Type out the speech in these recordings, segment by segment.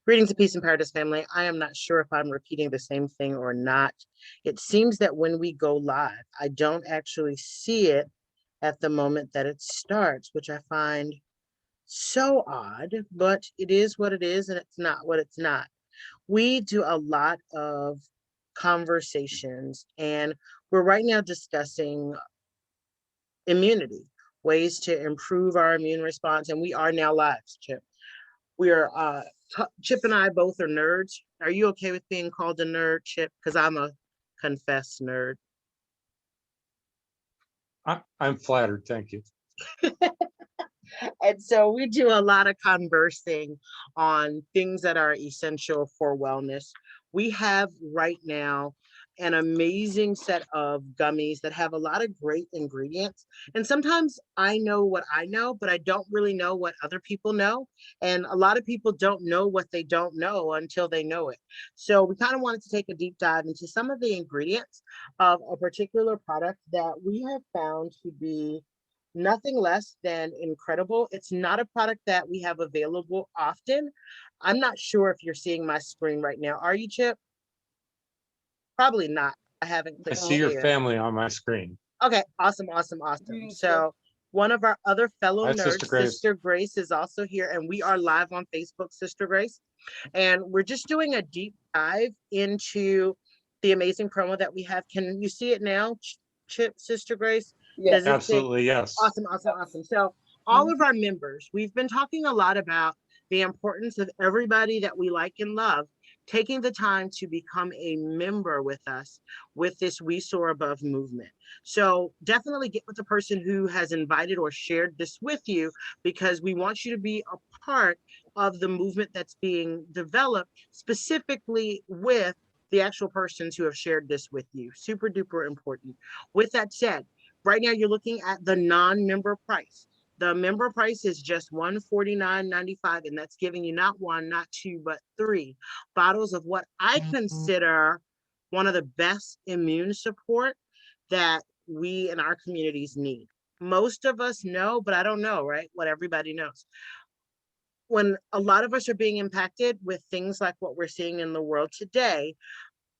Greetings of peace and paradise, family. I am not sure if I'm repeating the same thing or not. It seems that when we go live, I don't actually see it at the moment that it starts, which I find so odd, but it is what it is, and it's not what it's not. We do a lot of conversations, and we're right now discussing immunity, ways to improve our immune response, and we are now live, Chip. We are Chip and I both are nerds. Are you okay with being called a nerd, Chip? Because I'm a confessed nerd. I'm flattered, thank you. And so we do a lot of conversing on things that are essential for wellness. We have right now an amazing set of gummies that have a lot of great ingredients. And sometimes I know what I know, but I don't really know what other people know. And a lot of people don't know what they don't know until they know it. So we kind of wanted to take a deep dive into some of the ingredients of a particular product that we have found to be nothing less than incredible. It's not a product that we have available often. I'm not sure if you're seeing my screen right now. Are you, Chip? Probably not. I haven't I clicked see your share. family on my screen. Okay, awesome. So one of our other fellow Hi, nerds, Sister Grace. Sister Grace, is also here, and we are live on Facebook, Sister Grace. And we're just doing a deep dive into the amazing promo that we have. Can you see it now, Chip, Sister Grace? Yeah, absolutely, yes. Awesome. So all of our members, we've been talking a lot about the importance of everybody that we like and love taking the time to become a member with us with this We Soar Above movement. So definitely get with the person who has invited or shared this with you, because we want you to be a part of the movement that's being developed specifically with the actual persons who have shared this with you. Super duper important. With that said, right now you're looking at the non-member price. The member price is just $149.95, and that's giving you not one, not two, but 3 bottles of what I consider one of the best immune support that we in our communities need. Most of us know, but I don't know, right? What everybody knows. When a lot of us are being impacted with things like what we're seeing in the world today,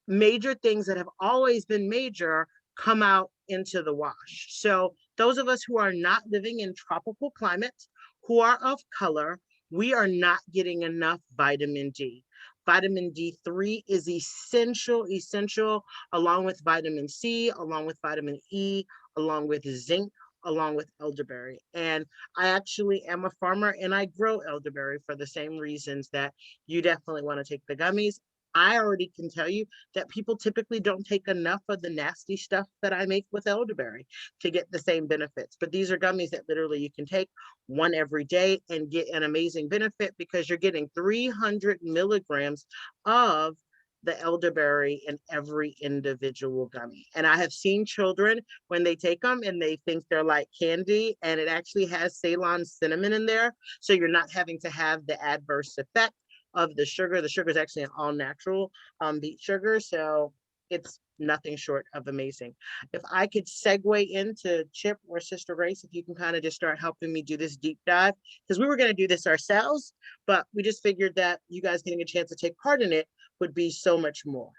major things that have always been major come out into the wash. So those of us who are not living in tropical climates, who are of color, we are not getting enough vitamin D. Vitamin D3 is essential, along with vitamin C, along with vitamin E, along with zinc, along with elderberry. And I actually am a farmer and I grow elderberry for the same reasons that you definitely want to take the gummies. I already can tell you that people typically don't take enough of the nasty stuff that I make with elderberry to get the same benefits. But these are gummies that literally you can take one every day and get an amazing benefit, because you're getting 300 milligrams of the elderberry in every individual gummy. And I have seen children when they take them and they think they're like candy, and it actually has Ceylon cinnamon in there. So you're not having to have the adverse effect of the sugar. The sugar is actually an all natural beet sugar. So it's nothing short of amazing. If I could segue into Chip or Sister Grace, if you can kind of just start helping me do this deep dive, because we were going to do this ourselves, but we just figured that you guys getting a chance to take part in it would be so much more.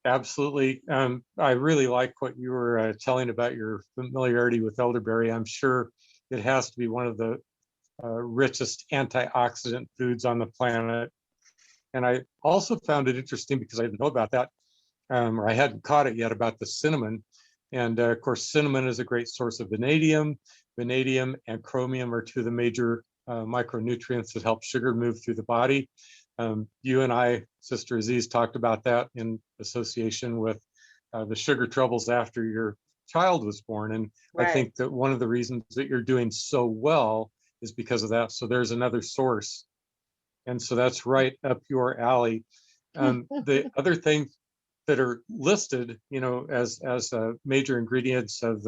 Absolutely. I really like what you were telling about your familiarity with elderberry. I'm sure it has to be one of the richest antioxidant foods on the planet. And I also found it interesting because I didn't know about that, or I hadn't caught it yet, about the cinnamon. And of course, cinnamon is a great source of vanadium. Vanadium and chromium are 2 of the major micronutrients that help sugar move through the body. You and I, Sister Aziz, talked about that in association with the sugar troubles after your child was born. And right. I think that one of the reasons that you're doing so well is because of that. So there's another source. And so that's right up your alley. The other things that are listed, you know, as major ingredients of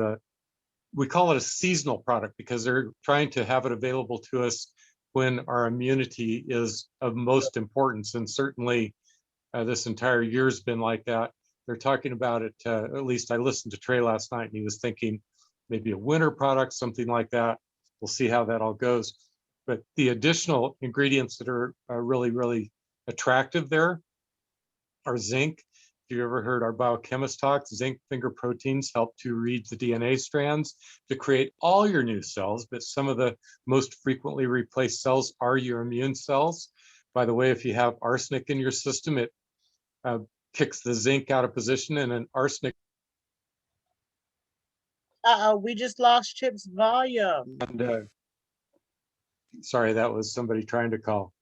we call it a seasonal product because they're trying to have it available to us when our immunity is of most importance. And certainly this entire year's been like that. They're talking about it, at least I listened to Trey last night and he was thinking maybe a winter product, something like that. We'll see how that all goes. But the additional ingredients that are really, really attractive there are zinc. If you ever heard our biochemist talk, zinc finger proteins help to read the DNA strands to create all your new cells, but some of the most frequently replaced cells are your immune cells. By the way, if you have arsenic in your system, it kicks the zinc out of position, and an arsenic. We just lost Chip's volume. And sorry, that was somebody trying to call.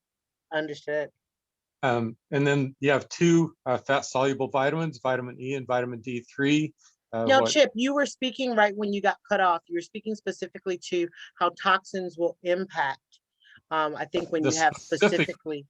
Understood. And then you have two fat-soluble vitamins, vitamin E and vitamin D3. Now, Chip, you were speaking right when you got cut off. You were speaking specifically to how toxins will impact. I think when you have specifically.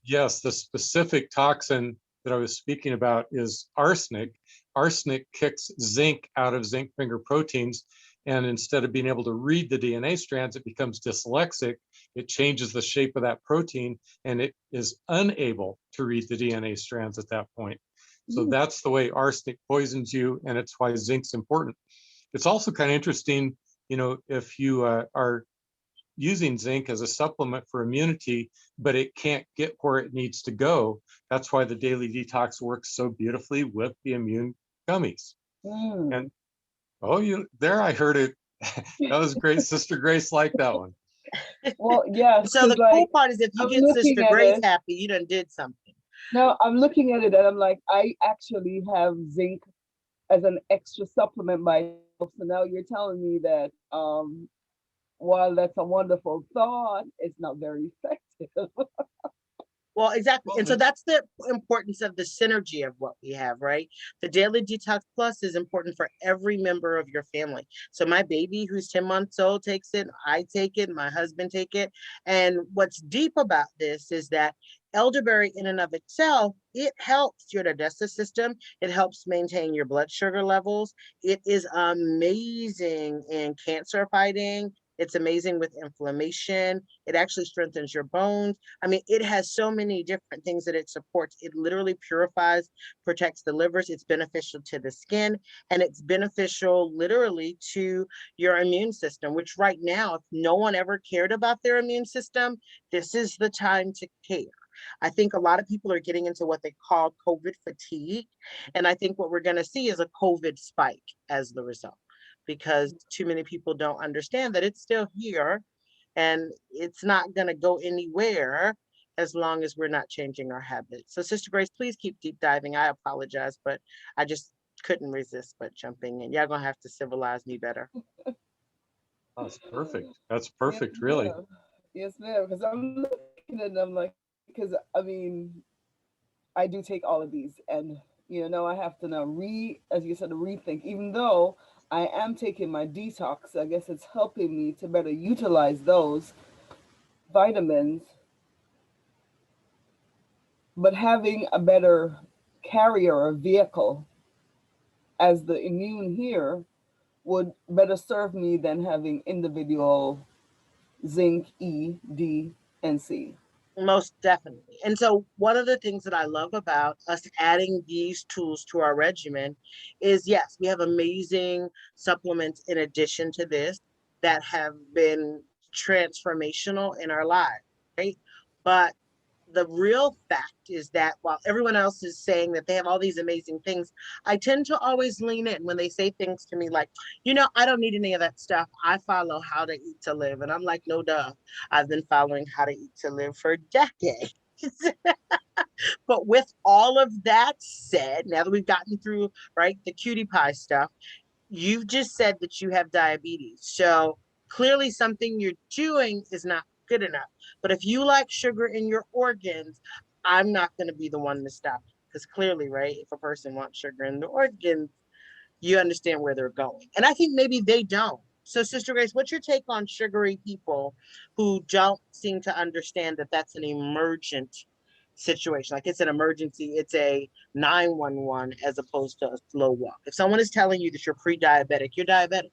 Yes, the specific toxin that I was speaking about is arsenic. Arsenic kicks zinc out of zinc finger proteins. And instead of being able to read the DNA strands, it becomes dyslexic. It changes the shape of that protein, and it is unable to read the DNA strands at that point. So that's the way arsenic poisons you, and it's why zinc's important. It's also kind of interesting, you know, if you are using zinc as a supplement for immunity, but it can't get where it needs to go. That's why the daily detox works so beautifully with the immune gummies. And oh, I heard it. That was great. Sister Grace liked that one. Well, yeah. So the cool part is if you get Sister Grace happy, you done did something. No, I'm looking at it and I'm like, I actually have zinc as an extra supplement myself. So now you're telling me that while that's a wonderful thought, it's not very effective. Well, exactly. And so that's the importance of the synergy of what we have, right? The Daily Detox Plus is important for every member of your family. So my baby who's 10 months old takes it, I take it, my husband take it. And what's deep about this is that elderberry in and of itself, it helps your digestive system. It helps maintain your blood sugar levels. It is amazing in cancer fighting. It's amazing with inflammation. It actually strengthens your bones. I mean, it has so many different things that it supports. It literally purifies, protects the livers. It's beneficial to the skin, and it's beneficial literally to your immune system, which right now, if no one ever cared about their immune system, this is the time to care. I think a lot of people are getting into what they call COVID fatigue. And I think what we're going to see is a COVID spike as the result, because too many people don't understand that it's still here and it's not going to go anywhere as long as we're not changing our habits. So Sister Grace, please keep deep diving. I apologize, but I just couldn't resist but jumping in. Y'all gonna have to civilize me better. That's perfect. That's perfect, really. Yes, ma'am. Because I'm looking at them like, because I mean, I do take all of these, and now I have to now as you said, rethink. Even though I am taking my detox, I guess it's helping me to better utilize those vitamins, but having a better carrier or vehicle as the immune here would better serve me than having individual zinc, E, D, and C. Most definitely. And so one of the things that I love about us adding these tools to our regimen is, yes, we have amazing supplements in addition to this that have been transformational in our lives, right? But the real fact is that while everyone else is saying that they have all these amazing things, I tend to always lean in when they say things to me like, I don't need any of that stuff. I follow How to Eat to Live. And I'm like, no, duh. I've been following How to Eat to Live for decades. But with all of that said, now that we've gotten through, right, the cutie pie stuff, you've just said that you have diabetes. So clearly something you're doing is not good enough. But if you like sugar in your organs, I'm not going to be the one to stop you. Because clearly, right, if a person wants sugar in the organs, you understand where they're going. And I think maybe they don't. So Sister Grace, what's your take on sugary people who don't seem to understand that that's an emergent situation? Like it's an emergency, it's a 911 as opposed to a slow walk. If someone is telling you that you're pre-diabetic, you're diabetic.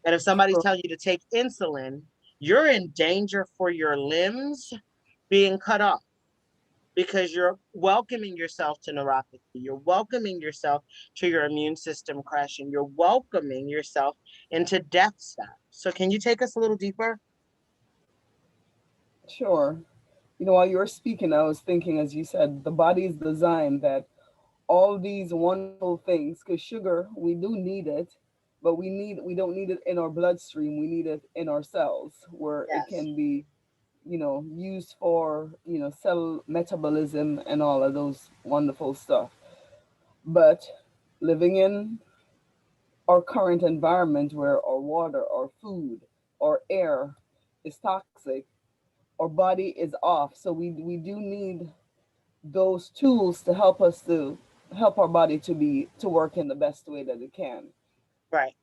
And if somebody's telling you to take insulin, you're in danger for your limbs being cut off. because you're welcoming yourself to neuropathy. You're welcoming yourself to your immune system crashing. You're welcoming yourself into death stuff. So can you take us a little deeper? Sure. You know, while you were speaking, I was thinking, as you said, the body is designed that all these wonderful things, because sugar, we do need it, but we don't need it in our bloodstream. We need it in our cells where it Yes. can be, you know, used for, you know, cell metabolism and all of those wonderful stuff. But living in our current environment where our water, our food, our air is toxic, our body is off. So we do need those tools to help us to help our body to work in the best way that it can, Right.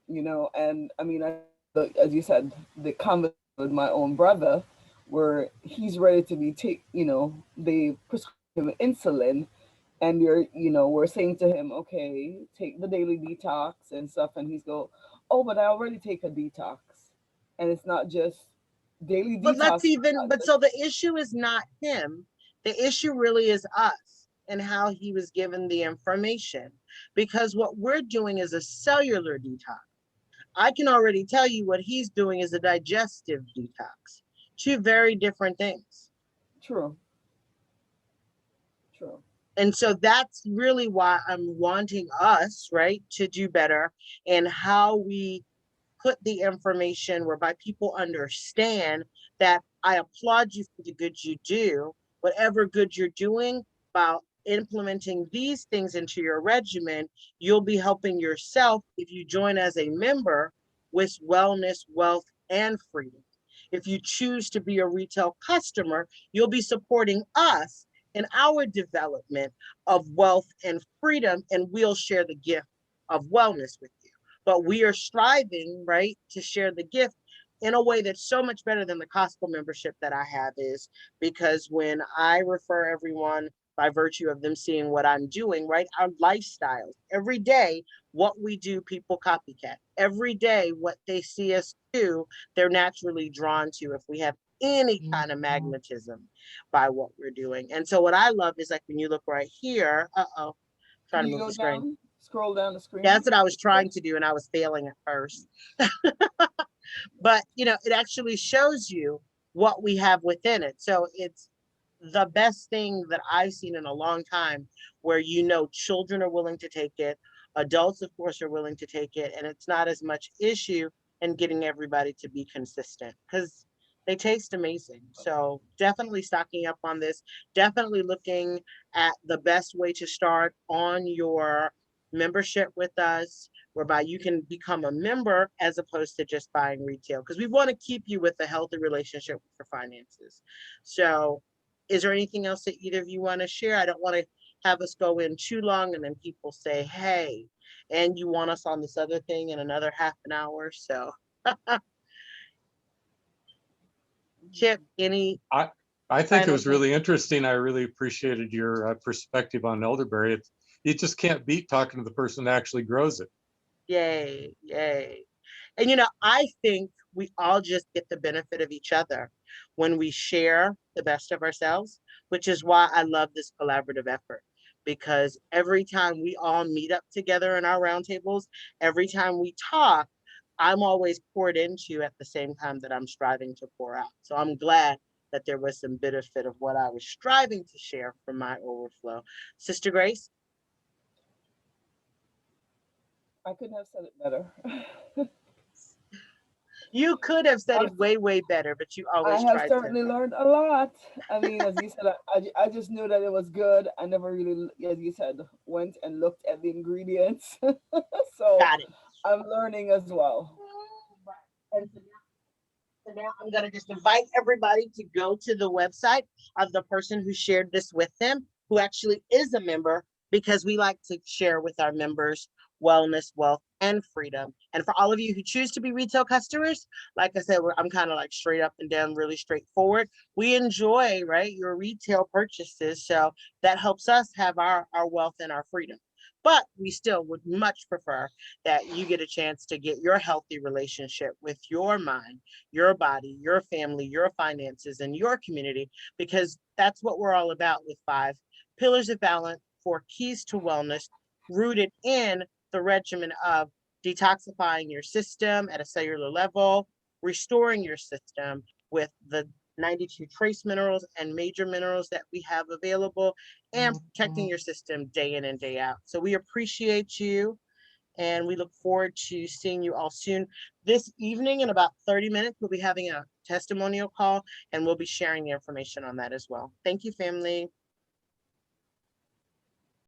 you know. And I mean, as you said, the conversation with my own brother where he's ready to be you know, they prescribe him insulin, and you're, you know, we're saying to him, okay, take the daily detox and stuff, and he's go, oh, but I already take a detox. And it's not just daily But detox, but so the issue is not him. The issue really is us and how he was given the information. Because what we're doing is a cellular detox. I can already tell you what he's doing is a digestive detox. Two very different things. true, true. And so that's really why I'm wanting us, right, to do better in how we put the information whereby people understand that I applaud you for the good you do, whatever good you're doing, about implementing these things into your regimen, you'll be helping yourself if you join as a member with wellness, wealth, and freedom. If you choose to be a retail customer, you'll be supporting us in our development of wealth and freedom, and we'll share the gift of wellness with you. But we are striving, right, to share the gift in a way that's so much better than the Costco membership that I have is, because when I refer everyone by virtue of them seeing what I'm doing, right, our lifestyles, every day, what we do, people copycat. Every day, what they see us do, they're naturally drawn to if we have any kind of magnetism by what we're doing. And so what I love is like when you look right here, Can trying to you move go the screen. down, scroll down the Yeah, screen? that's what I was trying to do and I was failing at first. But you know, it actually shows you what we have within it. So it's the best thing that I've seen in a long time where, you know, children are willing to take it, adults of course are willing to take it, and it's not as much issue in getting everybody to be consistent because they taste amazing. So definitely stocking up on this, definitely looking at the best way to start on your membership with us, whereby you can become a member as opposed to just buying retail, because we want to keep you with a healthy relationship with your finances. So is there anything else that either of you want to share? I don't want to have us go in too long and then people say, hey, and you want us on this other thing in another half an hour. So Chip, any I, I think it final was thing? really interesting. I really appreciated your perspective on elderberry. You just can't beat talking to the person that actually grows it. Yay, yay. And you know, I think we all just get the benefit of each other when we share the best of ourselves, which is why I love this collaborative effort. Because every time we all meet up together in our roundtables, every time we talk, I'm always poured into at the same time that I'm striving to pour out. So I'm glad that there was some benefit of what I was striving to share from my overflow. Sister Grace? I couldn't have said it better. You could have said I've, it way, way better, but you I always have tried to. certainly learned a lot. I mean, as you said, I just knew that it was good. I never really, as you said, went and looked at the ingredients. So Got it. I'm learning as well. And so now I'm going to just invite everybody to go to the website of the person who shared this with them, who actually is a member, because we like to share with our members wellness, wealth, and freedom. And for all of you who choose to be retail customers, like I said, I'm kind of like straight up and down, really straightforward. We enjoy, right, your retail purchases. So that helps us have our wealth and our freedom. but we still would much prefer that you get a chance to get your healthy relationship with your mind, your body, your family, your finances, and your community, because that's what we're all about with 5 pillars of balance, 4 keys to wellness, rooted in the regimen of detoxifying your system at a cellular level, restoring your system with the 92 trace minerals and major minerals that we have available, and protecting your system day in and day out. So we appreciate you, and we look forward to seeing you all soon. This evening, in about 30 minutes, we'll be having a testimonial call, and we'll be sharing the information on that as well. Thank you, family.